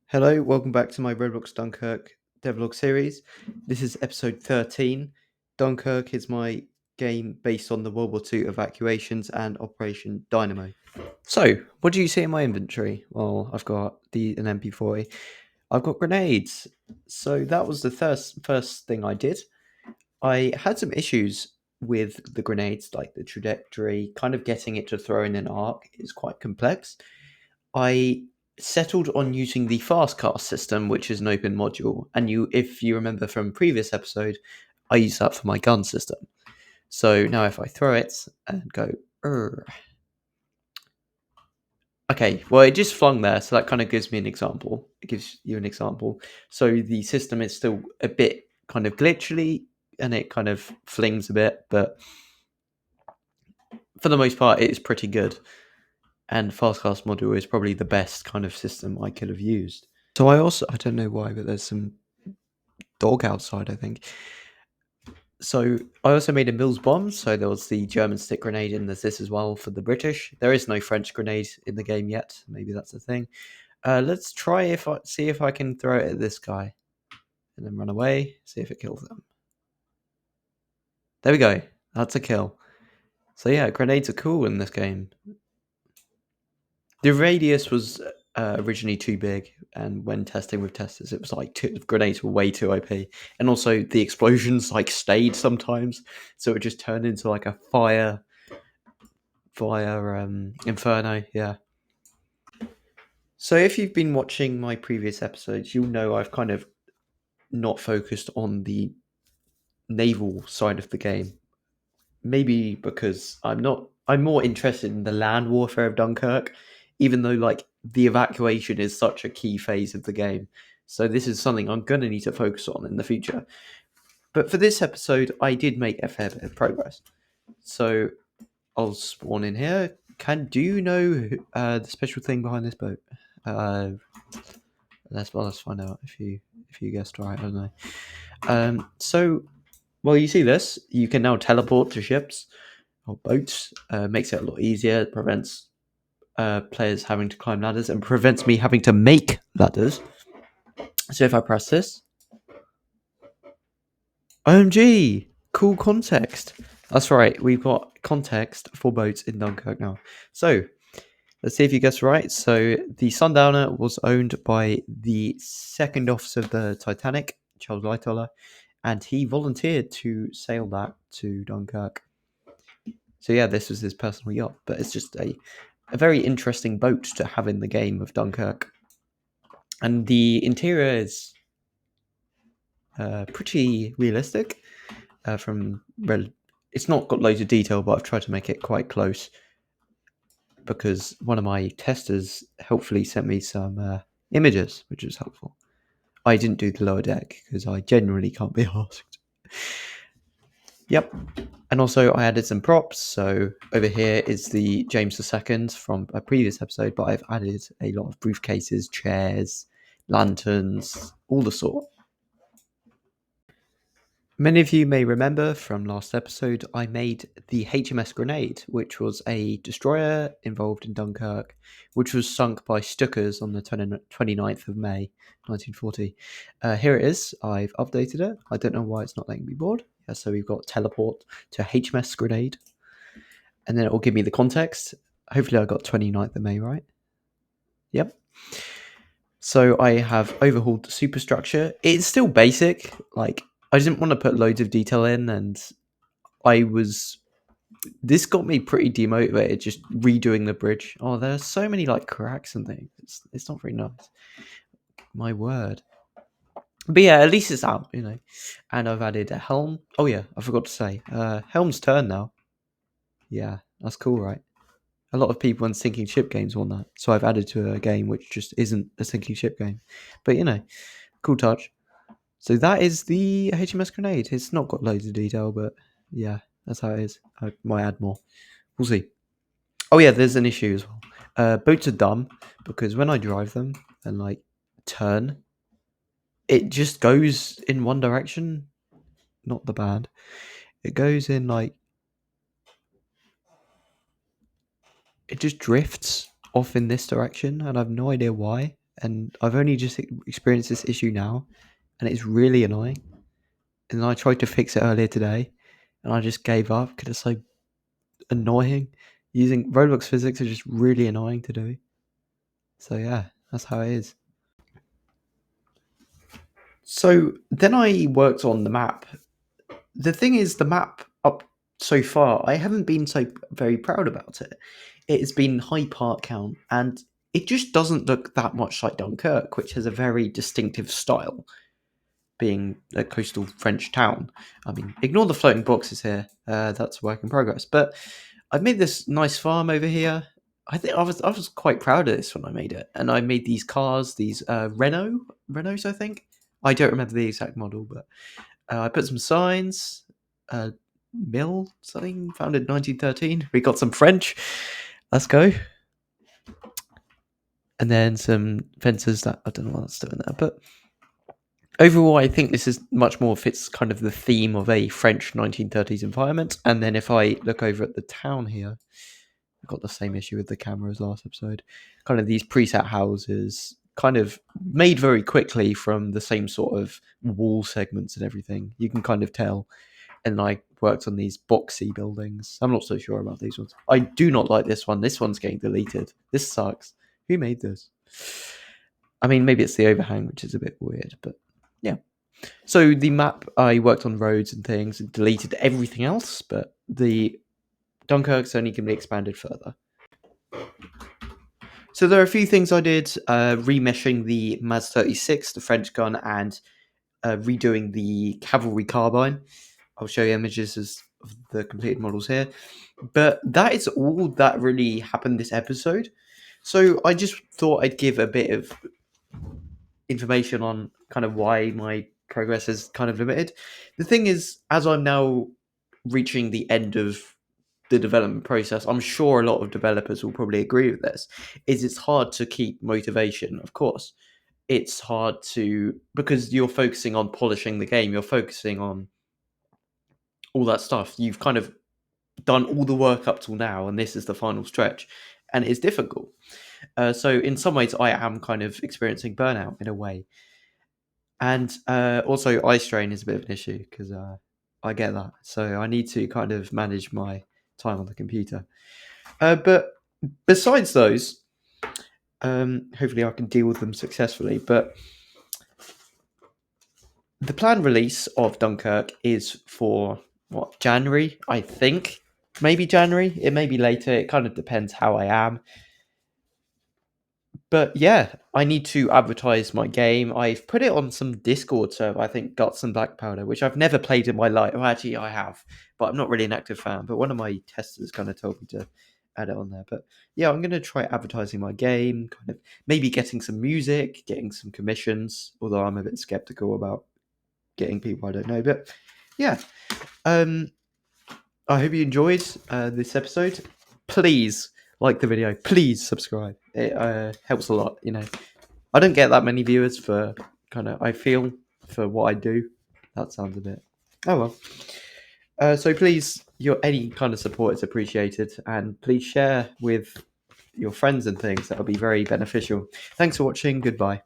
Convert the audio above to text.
Hello, welcome back to my Roblox Dunkirk Devlog series. This is episode 13. Dunkirk is my game based on the World War II evacuations and Operation Dynamo. So, what do you see in my inventory? Well, I've got an MP40. I've got grenades. So that was the first thing I did. I had some issues with the grenades, like the trajectory, kind of getting it to throw in an arc is quite complex. I settled on using the fast cast system, which is an open module. And if you remember from previous episode, I use that for my gun system. So now if I throw it and go, okay, well it just flung there, so that kind of gives me an example. It gives you an example. So the system is still a bit kind of glitchily, and it kind of flings a bit, but for the most part, it is pretty good. And Fastcast module is probably the best kind of system I could have used. So I don't know why, but there's some dog outside, I think. So I also made a Mills bomb. So there was the German stick grenade, and there's this as well for the British. There is no French grenade in the game yet. Maybe that's the thing. Let's try see if I can throw it at this guy, and then run away. See if it kills them. There we go. That's a kill. So yeah, grenades are cool in this game. The radius was originally too big, and when testing with testers, it was like grenades were way too OP, and also the explosions like stayed sometimes, so it just turned into like a fire inferno. Yeah. So if you've been watching my previous episodes, you'll know I've kind of not focused on the naval side of the game. Maybe because I'm more interested in the land warfare of Dunkirk, even though like the evacuation is such a key phase of the game. So this is something I'm gonna need to focus on in the future. But for this episode, I did make a fair bit of progress. So I'll spawn in here. Do you know the special thing behind this boat? Let's find out if you guessed right. I don't know. So well, you see this. You can now teleport to ships or boats. Makes it a lot easier. It prevents players having to climb ladders and prevents me having to make ladders. So if I press this, OMG, cool context. That's right, we've got context for boats in Dunkirk now. So let's see if you guess right. So the Sundowner was owned by the second officer of the Titanic, Charles Lightoller, and he volunteered to sail that to Dunkirk. So yeah, this was his personal yacht, but it's just a very interesting boat to have in the game of Dunkirk. And the interior is pretty realistic. It's not got loads of detail, but I've tried to make it quite close because one of my testers helpfully sent me some images, which was helpful. I didn't do the lower deck because I genuinely can't be asked. Yep. And also I added some props. So over here is the James II from a previous episode, but I've added a lot of briefcases, chairs, lanterns, all the sort. Many of you may remember from last episode, I made the HMS Grenade, which was a destroyer involved in Dunkirk, which was sunk by Stuckers on the 29th of May, 1940. Here it is. I've updated it. I don't know why it's not letting me board. Yeah, so we've got teleport to HMS Grenade, and then it will give me the context. Hopefully I got 29th of May right. Yep. So I have overhauled the superstructure. It's still basic. Like, I didn't want to put loads of detail in, and this got me pretty demotivated just redoing the bridge. Oh, there's so many like cracks and things. It's not very nice. My word. But yeah, at least it's out, you know. And I've added a helm. Oh yeah, I forgot to say. Helm's turn now. Yeah, that's cool, right? A lot of people in sinking ship games want that. So I've added to a game which just isn't a sinking ship game. But you know, cool touch. So that is the HMS Grenade. It's not got loads of detail, but yeah, that's how it is. I might add more. We'll see. Oh yeah, there's an issue as well. Boats are dumb because when I drive them and like turn, it just goes in one direction. Not the band. It goes in like it just drifts off in this direction, and I have no idea why. and I've only just experienced this issue now, and it's really annoying. And I tried to fix it earlier today, and I just gave up because it's so annoying. Using Roblox physics are just really annoying to do. So yeah, that's how it is. So then I worked on the map. The thing is, the map up so far, I haven't been so very proud about it. It has been high part count, and it just doesn't look that much like Dunkirk, which has a very distinctive style, being a coastal French town. I mean, ignore the floating boxes here. That's a work in progress. But I've made this nice farm over here. I think I was quite proud of this when I made it, and I made these cars, these Renaults, I think. I don't remember the exact model, but I put some signs. Mill something founded 1913. We got some French. Let's go. And then some fences that I don't know what that's doing there, but overall, I think this is much more fits kind of the theme of a French 1930s environment. And then if I look over at the town here, I've got the same issue with the camera as last episode. Kind of these preset houses, kind of made very quickly from the same sort of wall segments and everything. You can kind of tell. And I worked on these boxy buildings. I'm not so sure about these ones. I do not like this one. This one's getting deleted. This sucks. Who made this? I mean, maybe it's the overhang, which is a bit weird, but yeah. So the map, I worked on roads and things and deleted everything else, but the Dunkirk's only can be expanded further. So there are a few things I did, remeshing the Maz 36, the French gun, and redoing the cavalry carbine. I'll show you images of the completed models here. But that is all that really happened this episode. So I just thought I'd give a bit of information on kind of why my progress is kind of limited. The thing is, as I'm now reaching the end of the development process, I'm sure a lot of developers will probably agree with this, is it's hard to keep motivation, of course. It's hard to, because you're focusing on polishing the game, you're focusing on all that stuff. You've kind of done all the work up till now, and this is the final stretch, and it's difficult. So in some ways, I am kind of experiencing burnout in a way, and also eye strain is a bit of an issue because I get that. So I need to kind of manage my time on the computer. But besides those, hopefully I can deal with them successfully. But the planned release of Dunkirk is for what, January, I think. Maybe January. It may be later. It kind of depends how I am. But yeah, I need to advertise my game. I've put it on some Discord server, I think Guts and Black Powder, which I've never played in my life. Well, actually, I have, but I'm not really an active fan. But one of my testers kind of told me to add it on there. But yeah, I'm going to try advertising my game, kind of maybe getting some music, getting some commissions, although I'm a bit skeptical about getting people I don't know. But yeah, I hope you enjoyed this episode. Please like the video. Please subscribe. It helps a lot. You know, I don't get that many viewers for kind of, I feel, for what I do. That sounds a bit. Oh well. So please, your any kind of support is appreciated, and please share with your friends and things. That will be very beneficial. Thanks for watching. Goodbye.